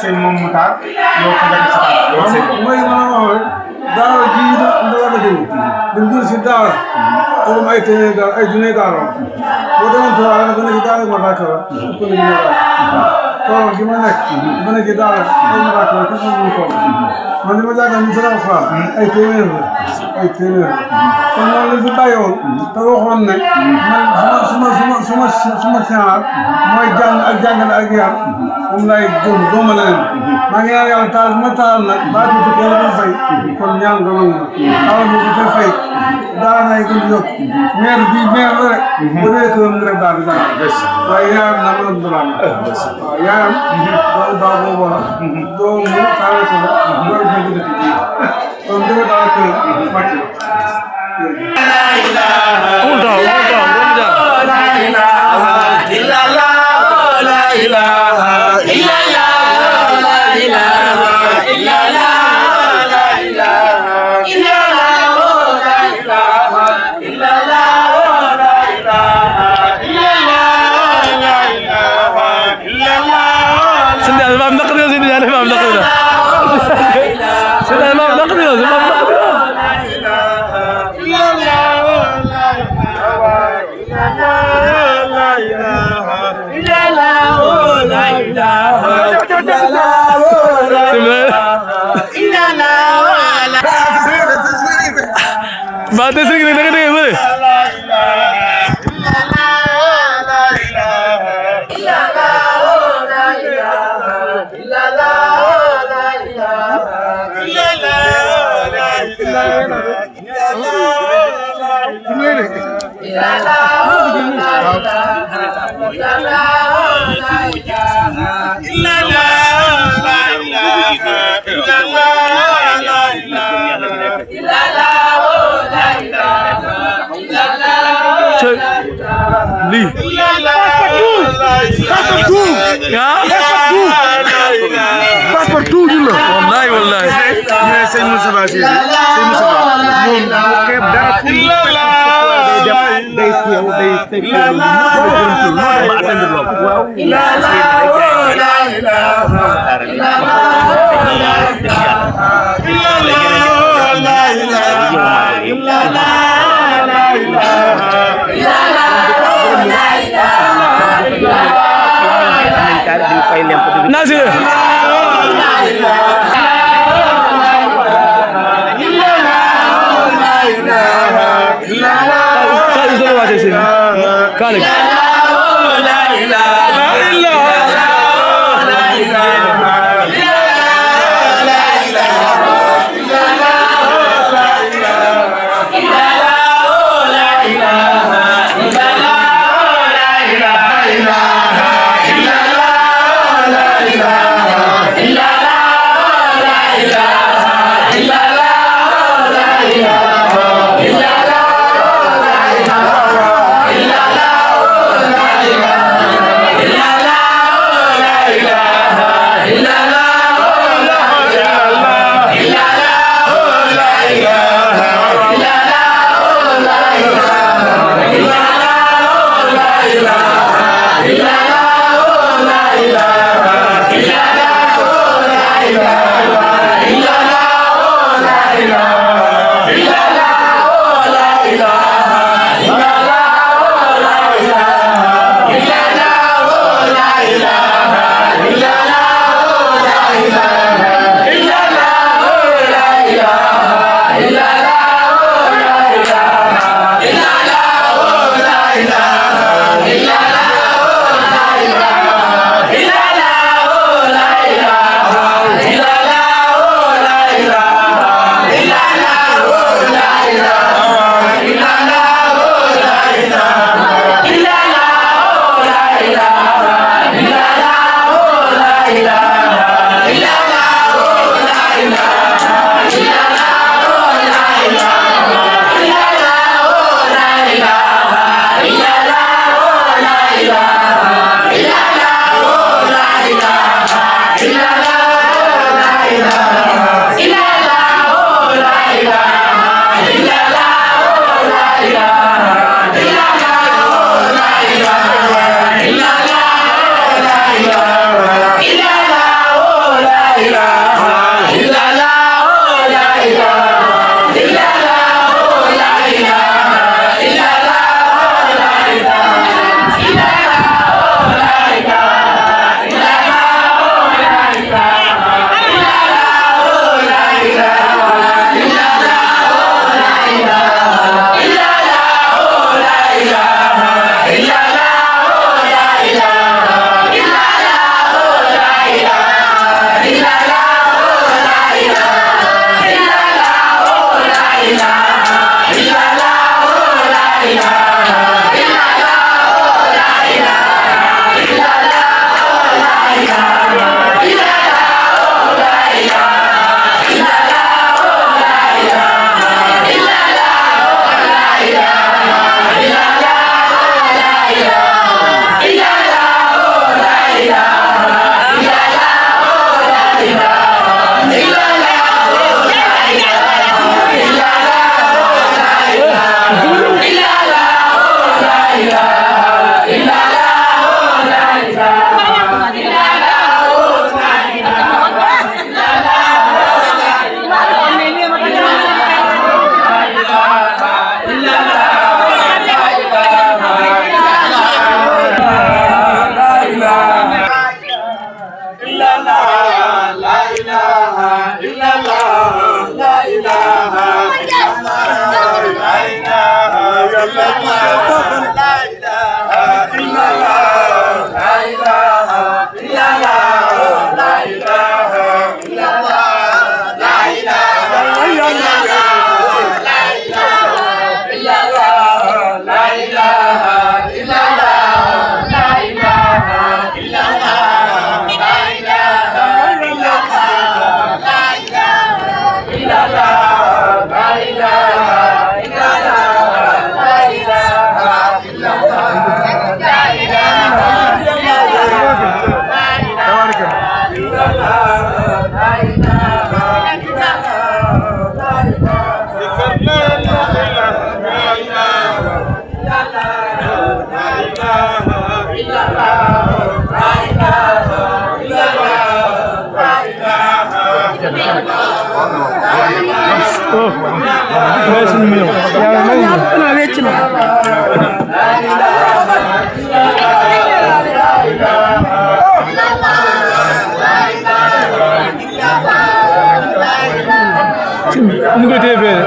seen moom mu taal yow ko def sa taal mooy maanaam daaw ji da la déglu dañ jël si daaw am ay téeméer daaw ay junne daaw boo demoon tool ala nga nekk daaw ma bàcc la ëpp na ñu tool gi ma nekk ma nekk daaw ay ma bàcc la kenn mënu ko man li ma jàngal ñu sa xaar ay téeméer la ay téeméer kon moom li fi bàyyoon te waxoon ne man suma siyaar mooy jàng ak jàngale ak yar moom laay gëm la leen maa ngi ñaan yàlla taal ma taal nag baa tuuti yàlla ko fay kon ñaan ko nangu na xamal bi ko fay daal nay gën yokk maire bi maire la rek bu dee këram nga def daal di daal waaye yaayam na mën a dulaam waaw yaayam doomu daaw boobu la doomu mu taale ko la loolu fa gën a tijji kon dëgg daal kër wàcc Batas lagi nak kena apa? La Li. Partout dulu. Wallahi wallahi. Ini saya Musa Basir. Saya Musa. Mungkin darah full. Nasir. Kali itu wajah sini. Kali. Mu ngi téye fee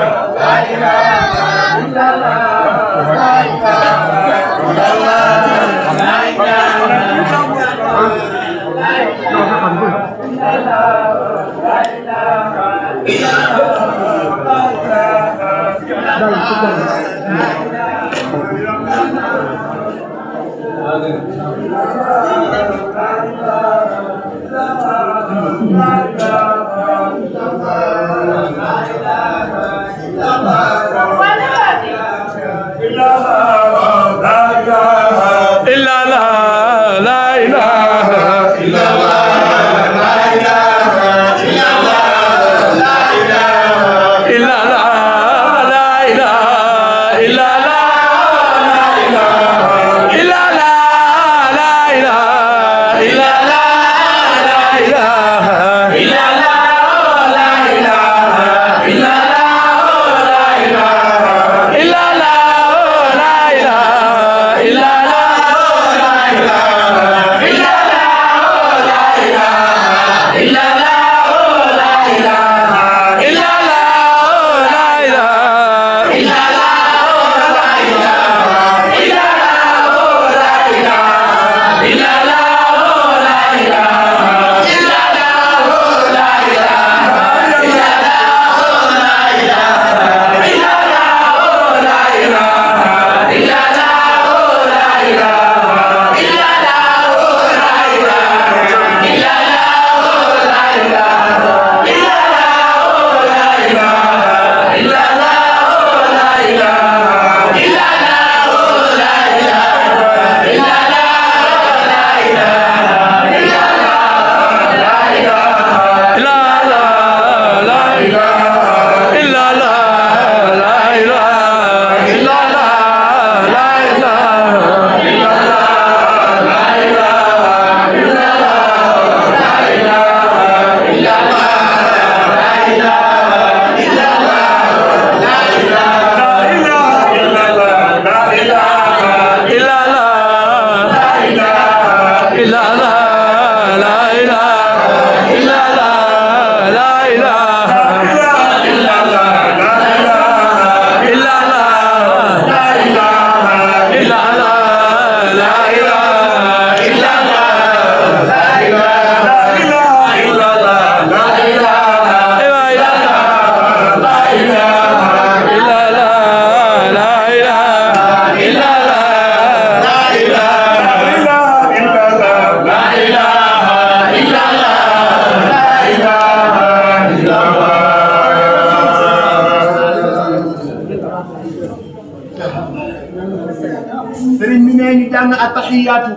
sëriñ mi nee ñu jàng attahiyaatu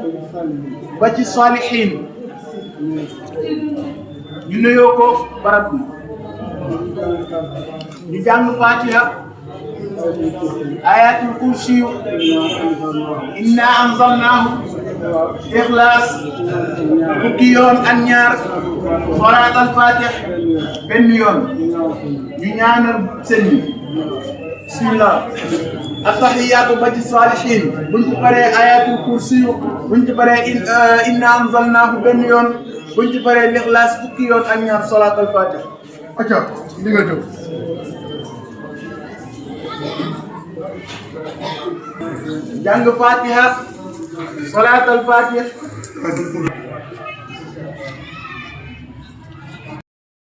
ba ci saalihiin ñu nuyoo ko barab bi ñu jàng fatiha ayatul kursi inna anzalnaahu ixlaas fukki yoon ak ñaar salaat al fatih benn yoon ñu ñaanal sëñ bi bismillah attahiyaatu ba ci saalihiin buñ ci paree ayatul kursi buñ ci paree inna anzalnaahu benn yoon buñ ci paree lixlaas fukki yoon ak ñaar salaat al fatih acca li nga jóg jàng fatiha salaat al fatih